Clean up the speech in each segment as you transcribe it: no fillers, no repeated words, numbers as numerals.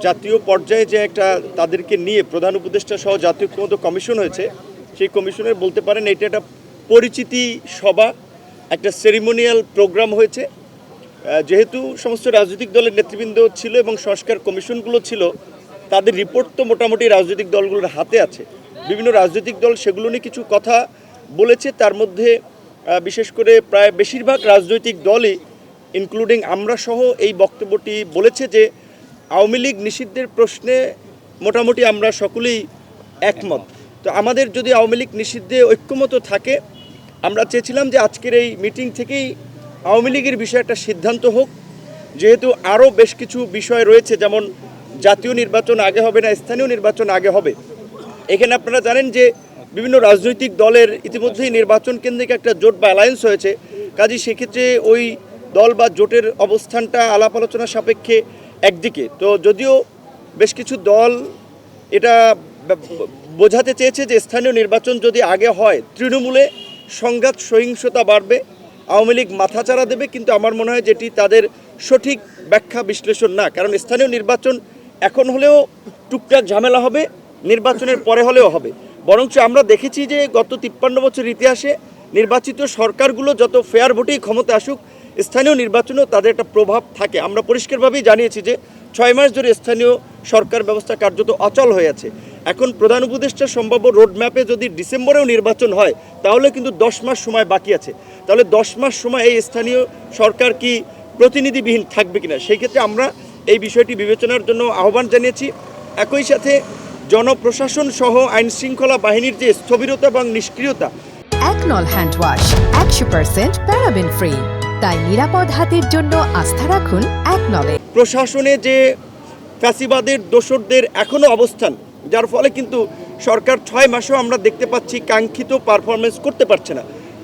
জাতীয় পর্যায়ে যে একটা তাদেরকে নিয়ে প্রধান উপদেষ্টা সহ জাতীয় ঐক্যমত্য কমিশন হয়েছে, সেই কমিশনের বলতে পারেন এটা একটা পরিচিতি সভা, একটা সেরিমোনিয়াল প্রোগ্রাম হয়েছে। যেহেতু সমস্ত রাজনৈতিক দলের নেতৃবৃন্দ ছিল এবং সংস্কার কমিশনগুলো ছিল, তাদের রিপোর্ট তো মোটামুটি রাজনৈতিক দলগুলোর হাতে আছে। বিভিন্ন রাজনৈতিক দল সেগুলো নিয়ে কিছু কথা বলেছে। তার মধ্যে বিশেষ করে প্রায় বেশিরভাগ রাজনৈতিক দলই ইনক্লুডিং আমরা সহ এই বক্তব্যটি বলেছে যে আওয়ামী লীগ নিষিদ্ধের প্রশ্নে মোটামুটি আমরা সকলেই একমত। তো আমাদের যদি আওয়ামী লীগ নিষিদ্ধে ঐক্যমত থাকে, আমরা চেয়েছিলাম যে আজকের এই মিটিং থেকেই আওয়ামী লীগের বিষয়ে একটা সিদ্ধান্ত হোক, যেহেতু আরও বেশ কিছু বিষয় রয়েছে, যেমন জাতীয় নির্বাচন আগে হবে না স্থানীয় নির্বাচন আগে হবে। এখানে আপনারা জানেন যে বিভিন্ন রাজনৈতিক দলের ইতিমধ্যেই নির্বাচন কেন্দ্রিক একটা জোট বা অ্যালায়েন্স হয়েছে। কাজেই সেক্ষেত্রে ওই দল বা জোটের অবস্থানটা আলাপ আলোচনা সাপেক্ষে একদিকে। তো যদিও বেশ কিছু দল এটা বোঝাতে চেয়েছে যে স্থানীয় নির্বাচন যদি আগে হয় তৃণমূলে সংঘাত সহিংসতা বাড়বে, আওয়ামী লীগ মাথাচাড়া দেবে, কিন্তু আমার মনে হয় যেটি তাদের সঠিক ব্যাখ্যা বিশ্লেষণ না। কারণ স্থানীয় নির্বাচন এখন হলেও টুকটাক ঝামেলা হবে, নির্বাচনের পরে হলেও হবে। বরঞ্চ আমরা দেখেছি যে গত 53 বছর ইতিহাসে নির্বাচিত সরকারগুলো যত ফেয়ার ভোটেই ক্ষমতা আসুক, স্থানীয় নির্বাচনেও তাদের একটা প্রভাব থাকে। আমরা পরিষ্কারভাবেই জানিয়েছি যে 6 মাস ধরে স্থানীয় সরকার ব্যবস্থা কার্যত অচল হয়ে আছে। এখন প্রধান উপদেষ্টার সম্ভাব্য রোডম্যাপে যদি ডিসেম্বরেও নির্বাচন হয়, তাহলে কিন্তু 10 মাস সময় বাকি আছে। তাহলে 10 মাস সময় এই স্থানীয় সরকার কি প্রতিনিধিবিহীন থাকবে কিনা, সেই ক্ষেত্রে আমরা এই বিষয়টি বিবেচনার জন্য আহ্বান জানিয়েছি। একই সাথে জনপ্রশাসন সহ আইন শৃঙ্খলা বাহিনীর যে স্থবিরতা এবং নিষ্ক্রিয়তা, একনল হ্যান্ড ওয়াশ 100% প্যারাবেন ফ্রি, তাই নিরাপদ হাতের জন্য আস্থা রাখুন একনলে। প্রশাসনে যে ফ্যাসিবাদের দোসরদের এখনও অবস্থান, যার ফলে কিন্তু সরকার 6 মাসেও আমরা দেখতে পাচ্ছি কাঙ্ক্ষিত পারফরমেন্স করতে পারছে না।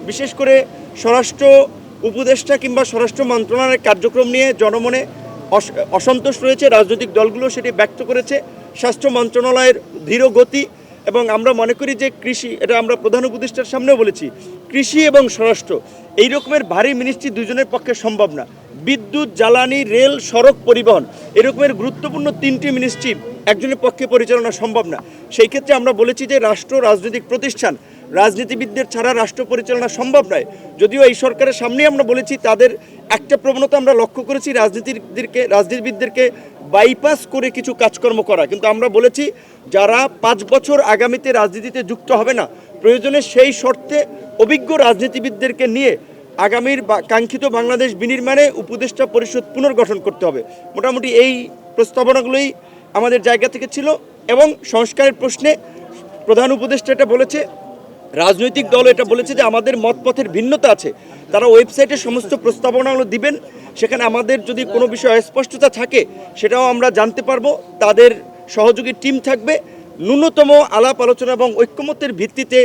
বিশেষ করে স্বরাষ্ট্র উপদেষ্টা কিংবা স্বরাষ্ট্র মন্ত্রণালয়ের কার্যক্রম নিয়ে জনমনে অসন্তোষ রয়েছে, রাজনৈতিক দলগুলো সেটি ব্যক্ত করেছে। স্বাস্থ্য মন্ত্রণালয়ের ধীর গতি, এবং আমরা মনে করি যে কৃষি, এটা আমরা প্রধান উপদেষ্টার সামনেও বলেছি, কৃষি এবং স্বরাষ্ট্র এই রকমের ভারী মিনিস্ট্রি দুজনের পক্ষে সম্ভব না। বিদ্যুৎ, জ্বালানি, রেল, সড়ক পরিবহন এরকমের গুরুত্বপূর্ণ 3টি মিনিস্ট্রি একজনের পক্ষে পরিচালনা সম্ভব না। সেই ক্ষেত্রে আমরা বলেছি যে রাষ্ট্র রাজনৈতিক প্রতিষ্ঠান, রাজনীতিবিদদের ছাড়া রাষ্ট্র পরিচালনা সম্ভব নয়। যদিও এই সরকারের সামনে আমরা বলেছি, তাদের একটা প্রবণতা আমরা লক্ষ্য করেছি, রাজনীতিবিদদেরকে বাইপাস করে কিছু কাজকর্ম করা। কিন্তু আমরা বলেছি যারা 5 বছর আগামীতে রাজনীতিতে যুক্ত হবে না, প্রয়োজনে সেই শর্তে অভিজ্ঞ রাজনীতিবিদদেরকে নিয়ে আগামীর কাঙ্ক্ষিত বাংলাদেশ বিনির্মাণে উপদেষ্টা পরিষদ পুনর্গঠন করতে হবে। মোটামুটি এই প্রস্তাবনাগুলোই আমাদের জায়গা থেকে ছিল। এবং সংস্কারের প্রশ্নে প্রধান উপদেষ্টা এটা বলেছে, রাজনৈতিক দল এটা বলেছে যে আমাদের মতপথের ভিন্নতা আছে, তারা ওয়েবসাইটে সমস্ত প্রস্তাবনাগুলো দিবেন, সেখানে আমাদের যদি কোনো বিষয়ে অস্পষ্টতা থাকে সেটাও আমরা জানতে পারবো। তাদের সহযোগী টিম থাকবে। ন্যূনতম আলাপ আলোচনা এবং ঐক্যমতের ভিত্তিতে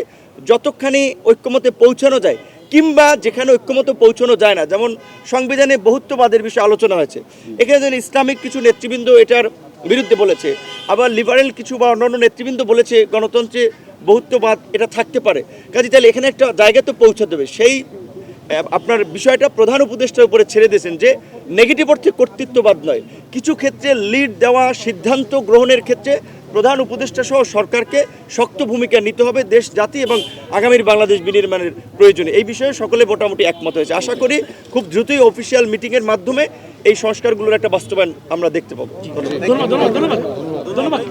যতখানি ঐক্যমতে পৌঁছানো যায়, কিংবা যেখানে ঐক্যমতে পৌঁছানো যায় না, যেমন সংবিধানে বহুত্ববাদের বিষয়ে আলোচনা হয়েছে, এখানে যেন ইসলামিক কিছু নেতৃবৃন্দ এটার বিরুদ্ধে বলেছে, আবার লিবারেল কিছু বা অন্যান্য নেতৃবৃন্দ বলেছে গণতন্ত্রে বহুত্ববাদ এটা থাকতে পারে। কাজে তাহলে এখানে একটা জায়গা তো পৌঁছাতে হবে। সেই আপনার বিষয়টা প্রধান উপদেষ্টার উপরে ছেড়ে দিয়েছেন যে নেগেটিভ অর্থে কর্তৃত্ববাদ নয়, কিছু ক্ষেত্রে লিড দেওয়া, সিদ্ধান্ত গ্রহণের ক্ষেত্রে প্রধান উপদেষ্টা সহ সরকারকে শক্ত ভূমিকা নিতে হবে দেশ, জাতি এবং আগামীর বাংলাদেশ বিনির্মাণের প্রয়োজনে। এই বিষয়ে সকলে মোটামুটি একমত হয়েছে। আশা করি খুব দ্রুতই অফিসিয়াল মিটিংয়ের মাধ্যমে এই সংস্কারগুলোর একটা বাস্তবায়ন আমরা দেখতে পাবো। ধন্যবাদ।